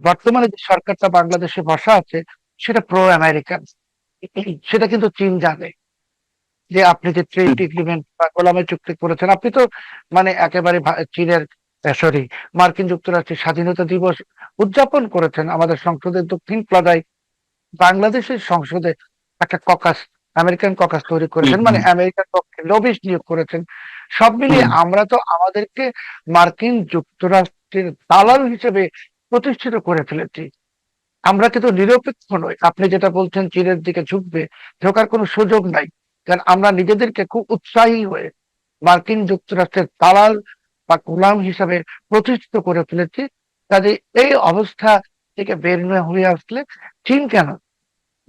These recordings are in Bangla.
বর্তমানে যে সরকারটা বাংলাদেশে বসা আছে সেটা প্রো আমেরিকান। সেটা কিন্তু চীন জানে যে আপনি যে ট্রেড এগ্রিমেন্ট বা গোলামি চুক্তি করেছেন, আপনি তো মানে একেবারে চীনের সরি মার্কিন যুক্তরাষ্ট্রের স্বাধীনতা দিবস উদযাপন করেছেন আমাদের সংসদের দক্ষিণ প্লাজায়। বাংলাদেশের সংসদে একটা ককাস, আমেরিকান ককাস তৈরি হুম, করেছেন, মানে হুম, আমেরিকার পক্ষে লবিস্ট নিয়োগ করেছেন। সব মিলিয়ে হুম, আমরা তো আমাদেরকে মার্কিন যুক্তরাষ্ট্রের দালাল হিসেবে প্রতিষ্ঠিত করে ফেলেছি। আমরা কিন্তু নিরপেক্ষ নই। আপনি যেটা বলছেন চীনের দিকে ঝুঁকবে, ঝোঁকার কোনো সুযোগ নাই। কারণ আমরা নিজেদেরকে খুব উৎসাহী হয়ে মার্কিন যুক্তরাষ্ট্রের দালাল বা গোলাম হিসাবে প্রতিষ্ঠিত করে ফেলেছি। কাজে এই অবস্থা থেকে বের হয়ে আসলে চীন কেন,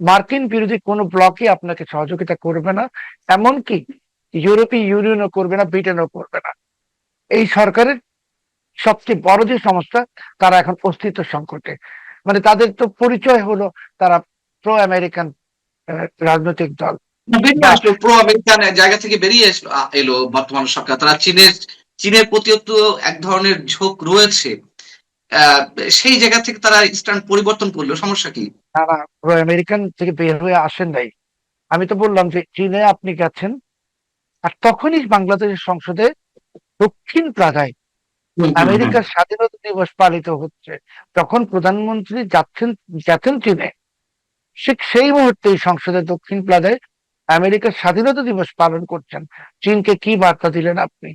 মার্কিন বিরোধী কোনো ব্লকই আপনাকে সহযোগিতা করবে না। এমনকি ইউরোপীয় ইউনিয়নও করবে না, ব্রিটেনও করবে না। এই সরকারের সবচেয়ে বড় যে সমস্যা, তারা এখন অস্তিত্ব সংকটে। মানে তাদের তো পরিচয় হলো তারা প্রো আমেরিকান রাজনৈতিক দল বেরিয়ে বা আসলো প্রো আমেরিকান জায়গা থেকে বেরিয়ে এলো বর্তমান সরকার। তারা চীনের প্রতিও তো এক ধরনের ঝোঁক রয়েছে। আহ, সেই জায়গা থেকে তারা স্ট্যান্ড পরিবর্তন করলো, সমস্যা কি? তারা প্রো আমেরিকান থেকে বের হয়ে আসেন নাই। আমি তো বললাম যে চীনে আপনি গেছেন, আর তখনই বাংলাদেশের সংসদে দক্ষিণ প্লাজায় হুম, হুম, হুম। আমেরিকার স্বাধীনতা দিবস পালিত হচ্ছে। যখন প্রধানমন্ত্রী যাচ্ছেন চীনে, ঠিক সেই মুহূর্তেই সংসদের দক্ষিণ প্লাজায় আমেরিকার স্বাধীনতা দিবস পালন করছেন। চীনকে কি বার্তা দিলেন আপনি?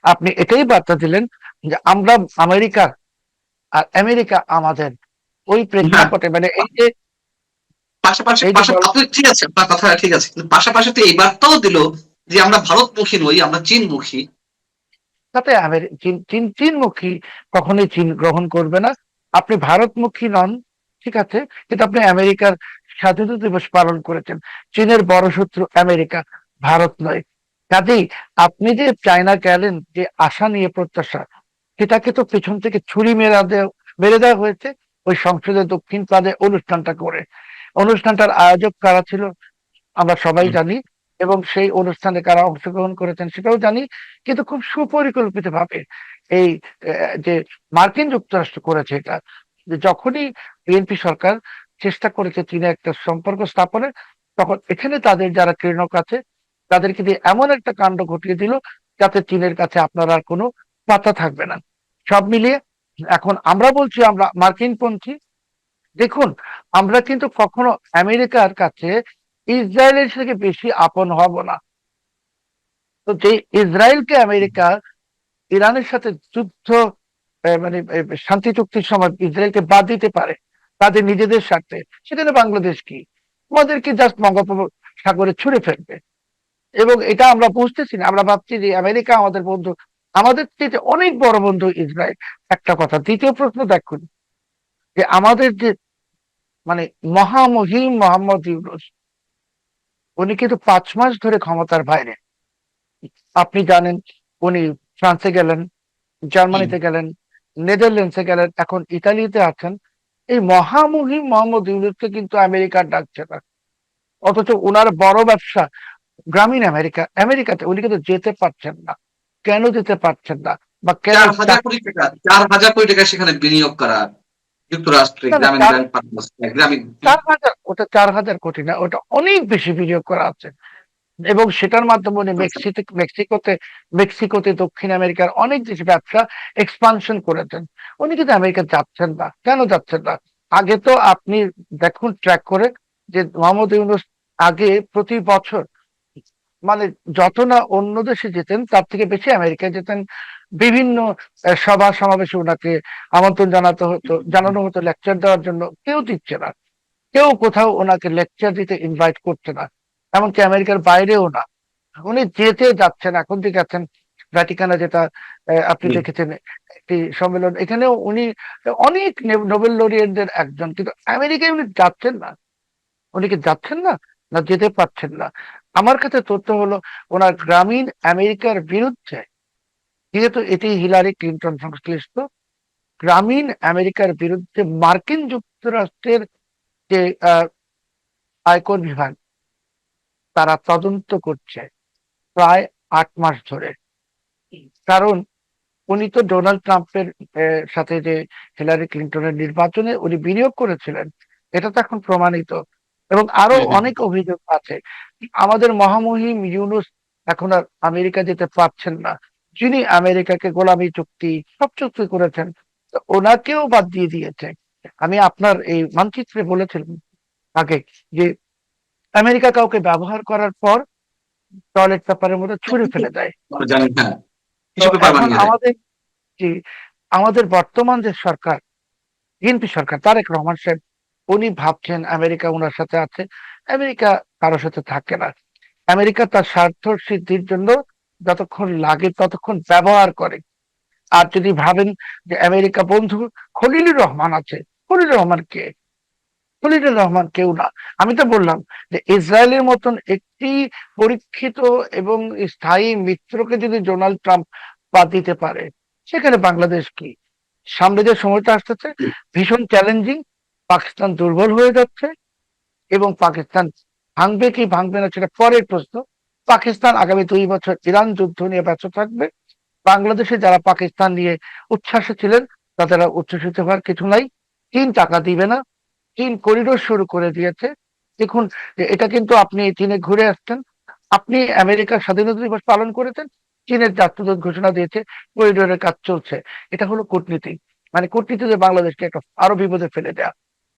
আপনি এটাই বার্তা দিলেন যে আমরা আমেরিকা, আর আমেরিকা আমাদের। ওই হ্যাঁ, প্রেক্ষাপটে মানে পাশাপাশি এই যে আপনি ঠিক আছে, আপনার কথা ঠিক আছে, কিন্তু পাশাপাশি তো এই বার্তাও দিল যে আমরা ভারতমুখী নই, আমরা চীনমুখী। তাতে চীন চীন চীনমুখী কখনোই চীন গ্রহণ করবে না। আপনি ভারতমুখী নন, ঠিক আছে, কিন্তু আপনি আমেরিকার স্বাধীনতা দিবস পালন করেছেন। চীনের বড় শত্রু আমেরিকা, ভারত নয়। কাজেই আপনি যে চায়না গেলেন যে আশা নিয়ে প্রত্যাশা, সেটাকে তো পেছন থেকে ছুরি মেরে দেওয়া হয়েছে ওই সংসদের দক্ষিণ প্লাজায় অনুষ্ঠানটা করে। অনুষ্ঠানটার আয়োজক কারা ছিল আমরা সবাই হুম, জানি, এবং সেই অনুষ্ঠানে কারা অংশগ্রহণ করেছেন সেটাও জানি। কিন্তু খুব সুপরিকল্পিত ভাবে এই যে মার্কিন যুক্তরাষ্ট্র করেছে এটা, যে যখনই বিএনপি সরকার চেষ্টা করেছে চীনে একটা সম্পর্ক স্থাপনের, তখন এখানে তাদের যারা ক্রীড়নক আছে তাদেরকে দিয়ে এমন একটা কাণ্ড ঘটিয়ে দিল যাতে চীনের কাছে আপনার আর কোনো পাতা থাকবে না। সব মিলিয়ে এখন আমরা বলছি আমরা মার্কিন পন্থী। দেখুন, আমরা কিন্তু কখনো আমেরিকার কাছে ইসরায়েলের থেকে বেশি আপন হব না। তো যে ইসরায়েলকে আমেরিকা ইরানের সাথে যুদ্ধ মানে শান্তি চুক্তির সময় ইসরায়েলকে বাদ দিতে পারে তাদের নিজেদের স্বার্থে, সেখানে বাংলাদেশ কি, আমাদেরকে জাস্ট বঙ্গোপসাগরে ছুড়ে ফেলবে। এবং এটা আমরা বুঝতেছি না, আমরা ভাবছি যে আমেরিকা আমাদের বন্ধু, আমাদের থেকে অনেক বড় বন্ধু ইসরায়েল। একটা কথা। দ্বিতীয় প্রশ্ন দেখুন, যে আমাদের যে মানে মহামহিম মোহাম্মদ ইউনূস, উনি কিন্তু 5 মাস ধরে ক্ষমতার বাইরে। আপনি জানেন উনি ফ্রান্সে গেলেন, হুম। জার্মানিতে গেলেন, নেদারল্যান্ডসে গেলেন, এখন ইতালিতে আছেন। এই মহামহিম মোহাম্মদ ইউনূসকে কিন্তু আমেরিকার ডাকছে না। অথচ ওনার বড় ব্যবসা গ্রামীণ আমেরিকাতে উনি কিন্তু যেতে পারছেন না। কেন যেতে পারছেন না বা কেন 4,000 কোটি টাকা, 4,000 কোটি টাকা সেখানে বিনিয়োগ করা যুক্তরাষ্ট্রে না না গ্রামীণ ব্যাংক পার্টনার্স, গ্রামীণ। 4,000, ওটা 4,000 কোটি না, ওটা অনেক বেশি বিনিয়োগ করা আছে। এবং সেটার মাধ্যমে উনি মেক্সিকোতে দক্ষিণ আমেরিকার অনেক দেশে ব্যবসা এক্সপানশন করেছেন। উনি কিন্তু আমেরিকা যাচ্ছেন না, কেন যাচ্ছেন না? আগে তো আপনি দেখুন ট্র্যাক করে, যে মোহাম্মদ ইউনূস আগে প্রতি বছর মানে যত না অন্য দেশে যেতেন তার থেকে বেশি আমেরিকায় যেতেন। বিভিন্ন সভা সমাবেশে ওনাকে আমন্ত্রণ জানানো হতো লেকচার দেওয়ার জন্য, কেউ দিচ্ছে না। কেউ কোথাও ওনাকে লেকচার দিতে ইনভাইট করছে না, এমনকি আমেরিকার বাইরেও না। উনি যেতে যাচ্ছেন, এখন যে গেছেন ভ্যাটিকানে, যেটা আপনি হুম। দেখেছেন একটি সম্মেলন, এখানেও উনি অনেক নোবেল লরিয়েটদের একজন, কিন্তু আমেরিকায় উনি যাচ্ছেন না। উনি কি যাচ্ছেন না, না যেতে পারছেন না? আমার কাছে তথ্য হলো ওনার গ্রামীণ আমেরিকার বিরুদ্ধে, যেহেতু এটি হিলারি ক্লিন্টন সংশ্লিষ্ট, গ্রামীণ আমেরিকার বিরুদ্ধে মার্কিন যুক্তরাষ্ট্রের যে আয়কর বিভাগ, তারা তদন্ত করছে প্রায় 8 মাস ধরে। কারণ উনি তো ডোনাল্ড ট্রাম্পের সাথে যে হিলারি ক্লিন্টনের নির্বাচনে উনি বিনিয়োগ করেছিলেন, এটা তো এখন প্রমাণিত। এবং আরো হুম, হুম। অনেক অভিযোগ আছে। আমাদের মহামহিম ইউনূস এখন আর আমেরিকা যেতে পারছেন না। যিনি আমেরিকাকে গোলামী চুক্তি সব চুক্তি করেছেন, তো ওনাকেও বাদ দিয়ে দিয়েছে। আমি আপনার এই মানচিত্রে বলেছিলাম আগে যে আমেরিকা কাউকে ব্যবহার করার পর টয়লেট পেপারের মধ্যে ছুঁড়ে ফেলে দেয়। আমরা জানি, হ্যাঁ, তো টিস্যু পেপার এখন বানিয়ে দেয়। আমাদের যে আমাদের বর্তমান যে সরকার, বিএনপি সরকার, তারেক রহমান সাহেব, উনি ভাবছেন আমেরিকা ওনার সাথে আছে। আমেরিকা কারোর সাথে থাকে না। আমেরিকা তার স্বার্থ সিদ্ধির জন্য যতক্ষণ লাগে ততক্ষণ ব্যবহার করে। আর যদি ভাবেন যে আমেরিকা বন্ধু, খলিলুর রহমান আছে। খলিলুর রহমান কে? খলিলুর রহমান কেউ না। আমি তো বললাম যে ইসরায়েলের মতন একটি পরীক্ষিত এবং স্থায়ী মিত্রকে যদি ডোনাল্ড ট্রাম্প বাদ দিতে পারে, সেখানে বাংলাদেশ কি? সামনে যে সময়টা আসতেছে ভীষণ চ্যালেঞ্জিং। পাকিস্তান দুর্বল হয়ে যাচ্ছে এবং পাকিস্তান ভাঙবে কি ভাঙবে না সেটা পরের প্রশ্ন। পাকিস্তান আগামী 2 বছর ইরান যুদ্ধ নিয়ে ব্যস্ত থাকবে। বাংলাদেশে যারা পাকিস্তান নিয়ে উচ্ছ্বাসে ছিলেন তাদের আর উচ্ছ্বসিত হওয়ার কিছু নাই। চীন টাকা দিবে না। চীন করিডোর শুরু করে দিয়েছে। দেখুন, যে এটা কিন্তু আপনি চীনে ঘুরে আসছেন। আপনি আমেরিকার স্বাধীনতা দিবস পালন করেছেন। চীনের জাতীয় ঘোষণা দিয়েছে, করিডোরের কাজ চলছে। এটা হলো কূটনীতি। মানে কূটনীতিতে বাংলাদেশকে একটা আরো বিপদে ফেলে দেয়া।